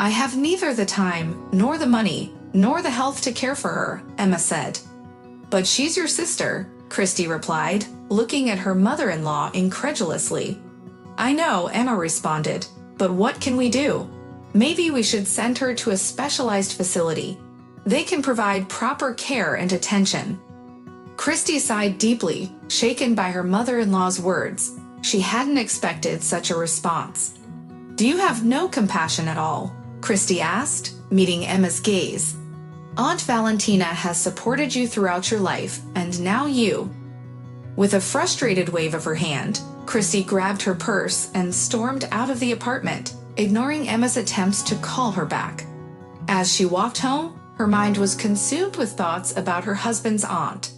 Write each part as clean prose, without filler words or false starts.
I have neither the time, nor the money, nor the health to care for her, Emma said. But she's your sister, Christie replied, looking at her mother-in-law incredulously. I know, Emma responded, but what can we do? Maybe we should send her to a specialized facility. They can provide proper care and attention. Christie sighed deeply, shaken by her mother-in-law's words. She hadn't expected such a response. Do you have no compassion at all? Christie asked, meeting Emma's gaze. Aunt Valentina has supported you throughout your life, and now you. With a frustrated wave of her hand, Christie grabbed her purse and stormed out of the apartment, ignoring Emma's attempts to call her back. As she walked home, her mind was consumed with thoughts about her husband's aunt.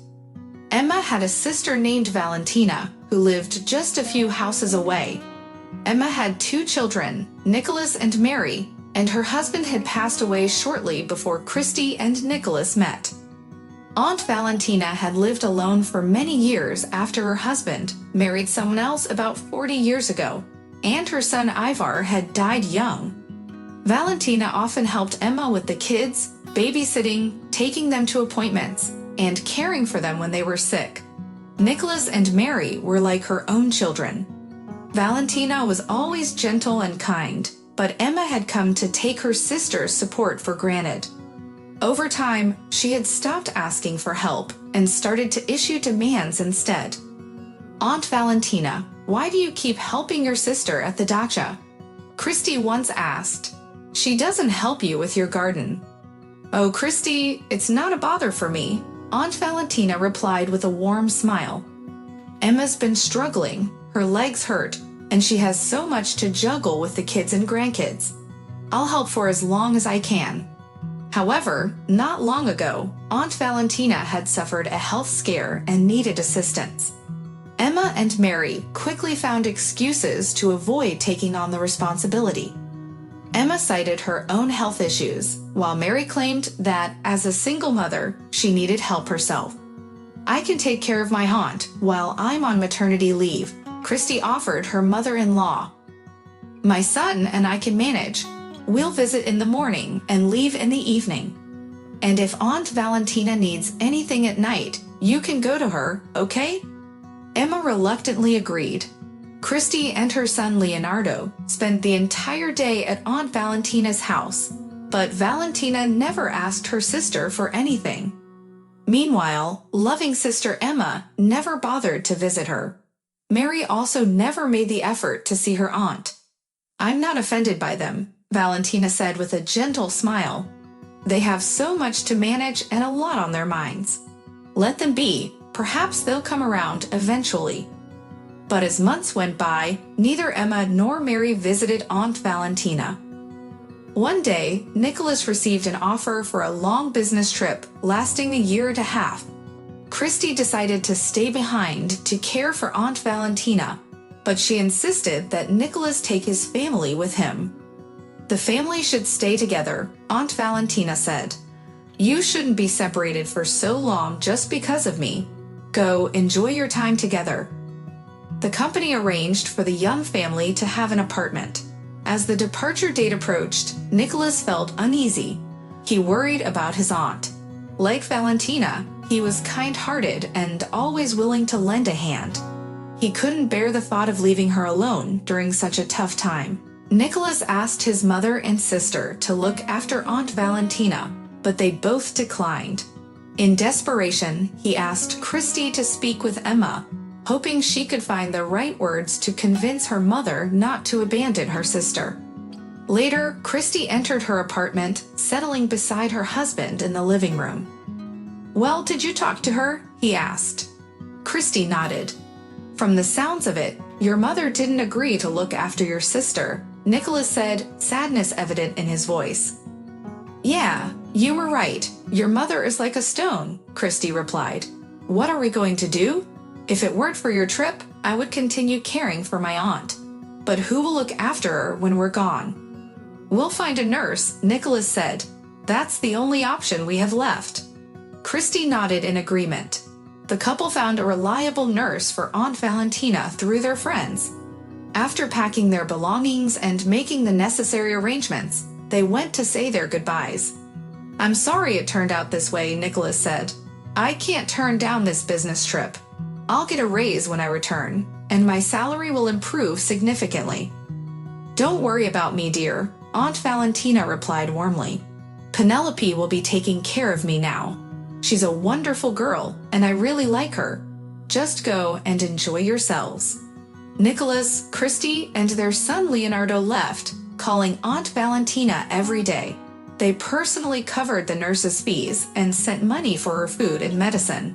Emma had a sister named Valentina, who lived just a few houses away. Emma had 2 children, Nicholas and Mary, and her husband had passed away shortly before Christie and Nicholas met. Aunt Valentina had lived alone for many years after her husband married someone else about 40 years ago, and her son Ivar had died young. Valentina often helped Emma with the kids, babysitting, taking them to appointments, and caring for them when they were sick. Nicholas and Mary were like her own children. Valentina was always gentle and kind, but Emma had come to take her sister's support for granted. Over time, she had stopped asking for help and started to issue demands instead. Aunt Valentina, why do you keep helping your sister at the dacha? Christie once asked. She doesn't help you with your garden. Oh, Christie, it's not a bother for me, Aunt Valentina replied with a warm smile. Emma's been struggling, her legs hurt, and she has so much to juggle with the kids and grandkids. I'll help for as long as I can. However, not long ago, Aunt Valentina had suffered a health scare and needed assistance. Emma and Mary quickly found excuses to avoid taking on the responsibility. Emma cited her own health issues, while Mary claimed that, as a single mother, she needed help herself. I can take care of my aunt while I'm on maternity leave, Christie offered her mother-in-law. My son and I can manage. We'll visit in the morning and leave in the evening. And if Aunt Valentina needs anything at night, you can go to her, okay? Emma reluctantly agreed. Christie and her son Leonardo spent the entire day at Aunt Valentina's house, but Valentina never asked her sister for anything. Meanwhile, loving sister Emma never bothered to visit her. Mary also never made the effort to see her aunt. I'm not offended by them, Valentina said with a gentle smile. They have so much to manage and a lot on their minds. Let them be, perhaps they'll come around eventually. But as months went by, neither Emma nor Mary visited Aunt Valentina. One day, Nicholas received an offer for a long business trip lasting a year and a half. Christie decided to stay behind to care for Aunt Valentina, but she insisted that Nicholas take his family with him. The family should stay together, Aunt Valentina said. You shouldn't be separated for so long just because of me. Go, enjoy your time together. The company arranged for the young family to have an apartment. As the departure date approached, Nicholas felt uneasy. He worried about his aunt. Like Valentina, he was kind-hearted and always willing to lend a hand. He couldn't bear the thought of leaving her alone during such a tough time. Nicholas asked his mother and sister to look after Aunt Valentina, but they both declined. In desperation, he asked Christie to speak with Emma, hoping she could find the right words to convince her mother not to abandon her sister. Later, Christie entered her apartment, settling beside her husband in the living room. Well, did you talk to her? He asked. Christie nodded. From the sounds of it, your mother didn't agree to look after your sister, Nicholas said, sadness evident in his voice. Yeah, you were right. Your mother is like a stone, Christie replied. What are we going to do? If it weren't for your trip, I would continue caring for my aunt. But who will look after her when we're gone? We'll find a nurse, Nicholas said. That's the only option we have left. Christie nodded in agreement. The couple found a reliable nurse for Aunt Valentina through their friends. After packing their belongings and making the necessary arrangements, they went to say their goodbyes. "I'm sorry it turned out this way," Nicholas said. "I can't turn down this business trip. I'll get a raise when I return, and my salary will improve significantly." "Don't worry about me, dear," Aunt Valentina replied warmly. "Penelope will be taking care of me now. She's a wonderful girl, and I really like her. Just go and enjoy yourselves." Nicholas, Christie, and their son Leonardo left, calling Aunt Valentina every day. They personally covered the nurse's fees and sent money for her food and medicine.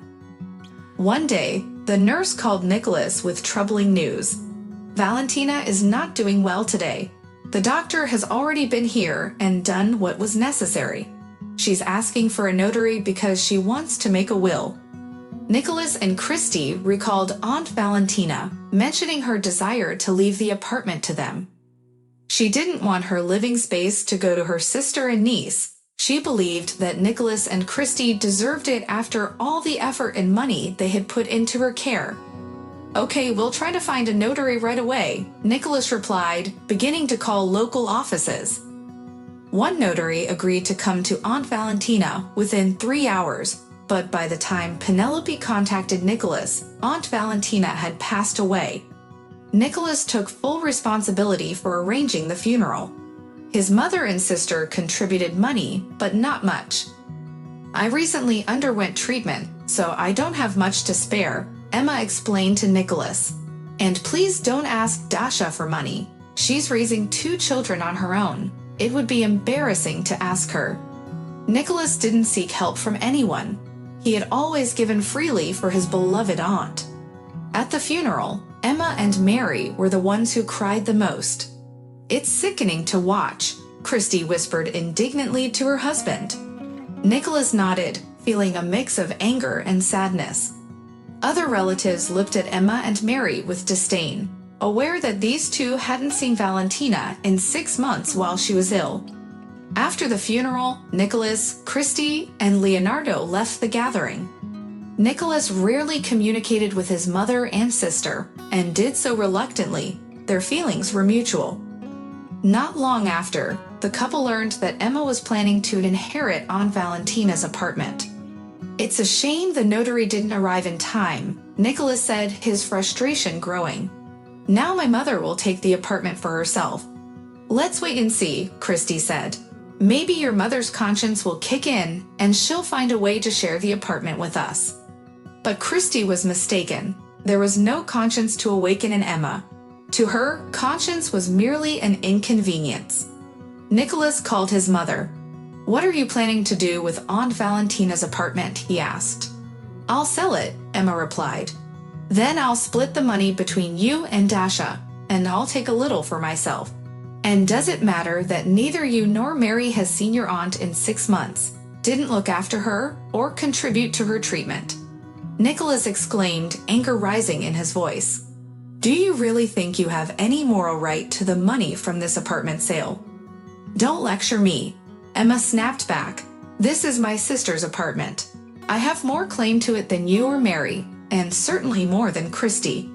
One day, the nurse called Nicholas with troubling news. "Valentina is not doing well today. The doctor has already been here and done what was necessary. She's asking for a notary because she wants to make a will." Nicholas and Christie recalled Aunt Valentina mentioning her desire to leave the apartment to them. She didn't want her living space to go to her sister and niece. She believed that Nicholas and Christie deserved it after all the effort and money they had put into her care. "Okay, we'll try to find a notary right away," Nicholas replied, beginning to call local offices. One notary agreed to come to Aunt Valentina within 3 hours, but by the time Penelope contacted Nicholas, Aunt Valentina had passed away. Nicholas took full responsibility for arranging the funeral. His mother and sister contributed money, but not much. "I recently underwent treatment, so I don't have much to spare," Emma explained to Nicholas. "And please don't ask Dasha for money. She's raising 2 children on her own. It would be embarrassing to ask her." Nicholas didn't seek help from anyone. He had always given freely for his beloved aunt. At the funeral, Emma and Mary were the ones who cried the most. "It's sickening to watch," Christie whispered indignantly to her husband. Nicholas nodded, feeling a mix of anger and sadness. Other relatives looked at Emma and Mary with disdain, aware that these two hadn't seen Valentina in 6 months while she was ill. After the funeral, Nicholas, Christie, and Leonardo left the gathering. Nicholas rarely communicated with his mother and sister, and did so reluctantly. Their feelings were mutual. Not long after, the couple learned that Emma was planning to inherit Aunt Valentina's apartment. "It's a shame the notary didn't arrive in time," Nicholas said, his frustration growing. "Now my mother will take the apartment for herself." "Let's wait and see," Christie said. "Maybe your mother's conscience will kick in, and she'll find a way to share the apartment with us." But Christie was mistaken. There was no conscience to awaken in Emma. To her, conscience was merely an inconvenience. Nicholas called his mother. "What are you planning to do with Aunt Valentina's apartment?" he asked. "I'll sell it," Emma replied. "Then I'll split the money between you and Dasha, and I'll take a little for myself. And does it matter that neither you nor Mary has seen your aunt in 6 months, didn't look after her, or contribute to her treatment?" Nicholas exclaimed, anger rising in his voice. "Do you really think you have any moral right to the money from this apartment sale?" "Don't lecture me," Emma snapped back. "This is my sister's apartment. I have more claim to it than you or Mary, and certainly more than Christie."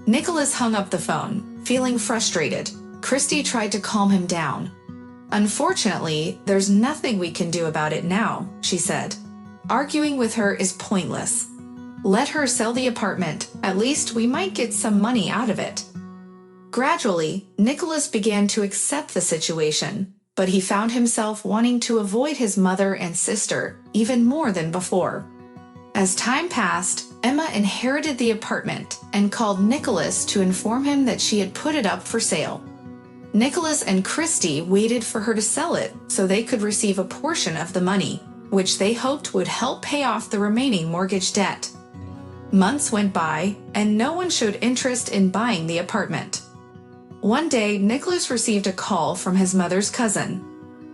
Nicholas hung up the phone, feeling frustrated. Christie tried to calm him down. "Unfortunately, there's nothing we can do about it now," she said. "Arguing with her is pointless. Let her sell the apartment, at least we might get some money out of it." Gradually, Nicholas began to accept the situation, but he found himself wanting to avoid his mother and sister even more than before. As time passed, Emma inherited the apartment and called Nicholas to inform him that she had put it up for sale. Nicholas and Christie waited for her to sell it so they could receive a portion of the money, which they hoped would help pay off the remaining mortgage debt. Months went by, and no one showed interest in buying the apartment. One day, Nicholas received a call from his mother's cousin.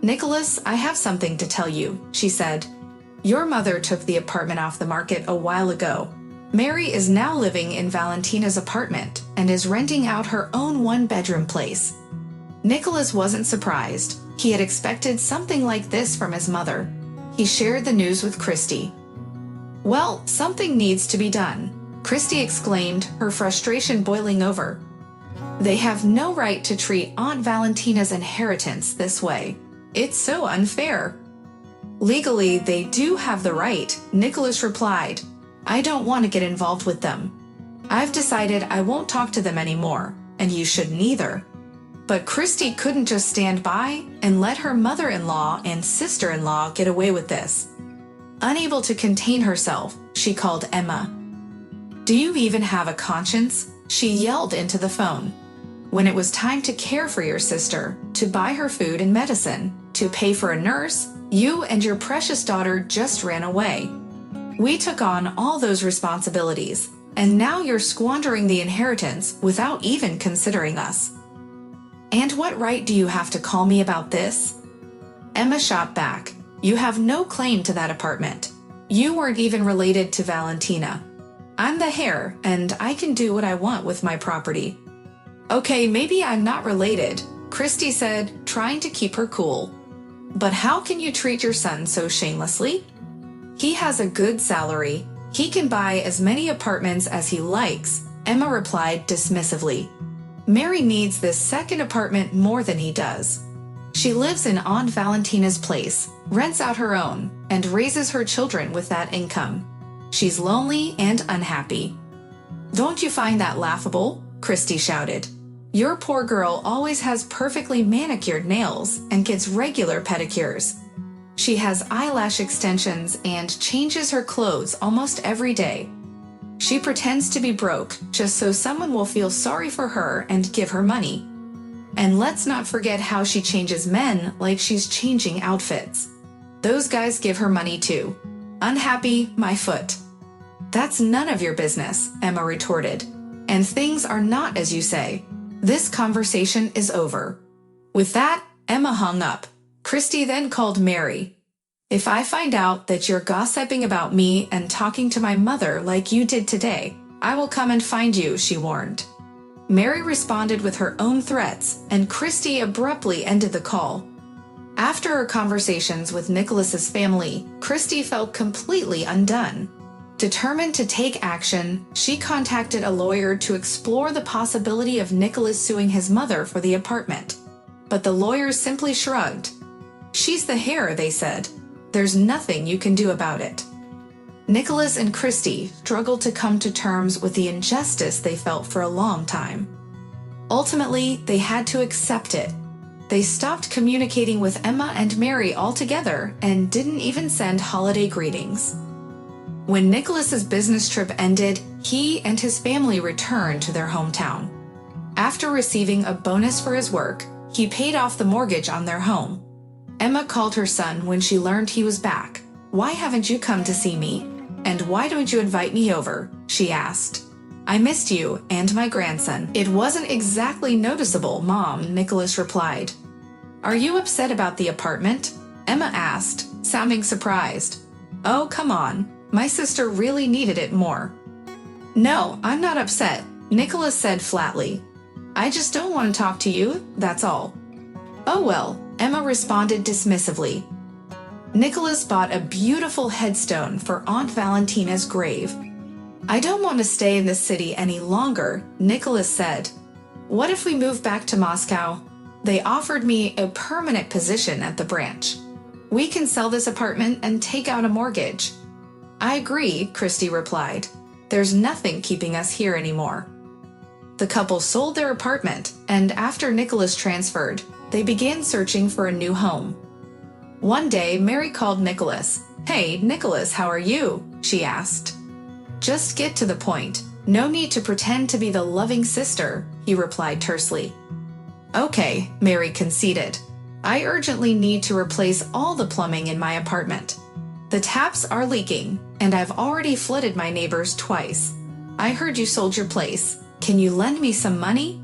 "Nicholas, I have something to tell you," she said. "Your mother took the apartment off the market a while ago. Mary is now living in Valentina's apartment and is renting out her own 1-bedroom place." Nicholas wasn't surprised. He had expected something like this from his mother. He shared the news with Christie. "Well, something needs to be done," Christie exclaimed, her frustration boiling over. "They have no right to treat Aunt Valentina's inheritance this way. It's so unfair." "Legally, they do have the right," Nicholas replied. "I don't want to get involved with them. I've decided I won't talk to them anymore, and you shouldn't either." But Christie couldn't just stand by and let her mother-in-law and sister-in-law get away with this. Unable to contain herself, she called Emma. "Do you even have a conscience?" she yelled into the phone. "When it was time to care for your sister, to buy her food and medicine, to pay for a nurse, you and your precious daughter just ran away. We took on all those responsibilities, and now you're squandering the inheritance without even considering us. And what right do you have to call me about this?" Emma shot back. "You have no claim to that apartment. You weren't even related to Valentina. I'm the heir, and I can do what I want with my property." "Okay, maybe I'm not related," Christie said, trying to keep her cool. "But how can you treat your son so shamelessly? He has a good salary. He can buy as many apartments as he likes," Emma replied dismissively. "Mary needs this second apartment more than he does. She lives in Aunt Valentina's place, rents out her own, and raises her children with that income. She's lonely and unhappy." "Don't you find that laughable?" Christie shouted. "Your poor girl always has perfectly manicured nails and gets regular pedicures. She has eyelash extensions and changes her clothes almost every day. She pretends to be broke just so someone will feel sorry for her and give her money. And let's not forget how she changes men like she's changing outfits. Those guys give her money too. Unhappy, my foot." "That's none of your business," Emma retorted. "And things are not as you say. This conversation is over." With that, Emma hung up. Christie then called Mary. "If I find out that you're gossiping about me and talking to my mother like you did today, I will come and find you," she warned. Mary responded with her own threats, and Christie abruptly ended the call. After her conversations with Nicholas's family, Christie felt completely undone. Determined to take action, she contacted a lawyer to explore the possibility of Nicholas suing his mother for the apartment. But the lawyers simply shrugged. "She's the heir," they said. "There's nothing you can do about it." Nicholas and Christie struggled to come to terms with the injustice they felt for a long time. Ultimately, they had to accept it. They stopped communicating with Emma and Mary altogether and didn't even send holiday greetings. When Nicholas's business trip ended, he and his family returned to their hometown. After receiving a bonus for his work, he paid off the mortgage on their home. Emma called her son when she learned he was back. "Why haven't you come to see me? And why don't you invite me over?" she asked. "I missed you and my grandson." "It wasn't exactly noticeable, Mom," Nicholas replied. "Are you upset about the apartment?" Emma asked, sounding surprised. "Oh, come on. My sister really needed it more." "No, I'm not upset," Nicholas said flatly. "I just don't want to talk to you, that's all." "Oh well," Emma responded dismissively. Nicholas bought a beautiful headstone for Aunt Valentina's grave. "I don't want to stay in this city any longer," Nicholas said. "What if we move back to Moscow? They offered me a permanent position at the branch. We can sell this apartment and take out a mortgage." "I agree," Christie replied. "There's nothing keeping us here anymore." The couple sold their apartment, and after Nicholas transferred, they began searching for a new home. One day, Mary called Nicholas. "Hey, Nicholas, how are you?" she asked. "Just get to the point. No need to pretend to be the loving sister," he replied tersely. "Okay," Mary conceded. "I urgently need to replace all the plumbing in my apartment. The taps are leaking, and I've already flooded my neighbors twice. I heard you sold your place. Can you lend me some money?"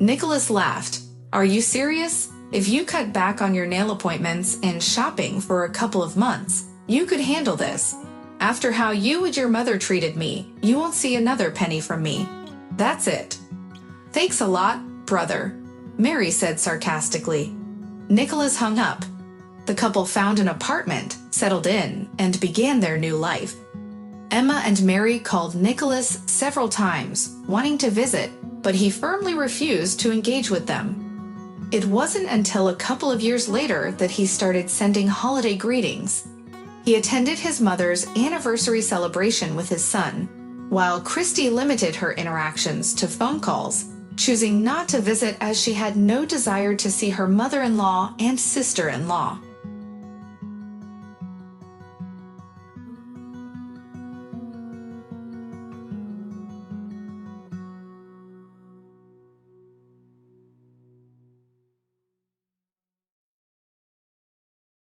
Nicholas laughed. "Are you serious? If you cut back on your nail appointments and shopping for a couple of months, you could handle this. After how you and your mother treated me, you won't see another penny from me. That's it." "Thanks a lot, brother," Mary said sarcastically. Nicholas hung up. The couple found an apartment, settled in, and began their new life. Emma and Mary called Nicholas several times, wanting to visit, but he firmly refused to engage with them. It wasn't until a couple of years later that he started sending holiday greetings. He attended his mother's anniversary celebration with his son, while Christie limited her interactions to phone calls, choosing not to visit as she had no desire to see her mother-in-law and sister-in-law.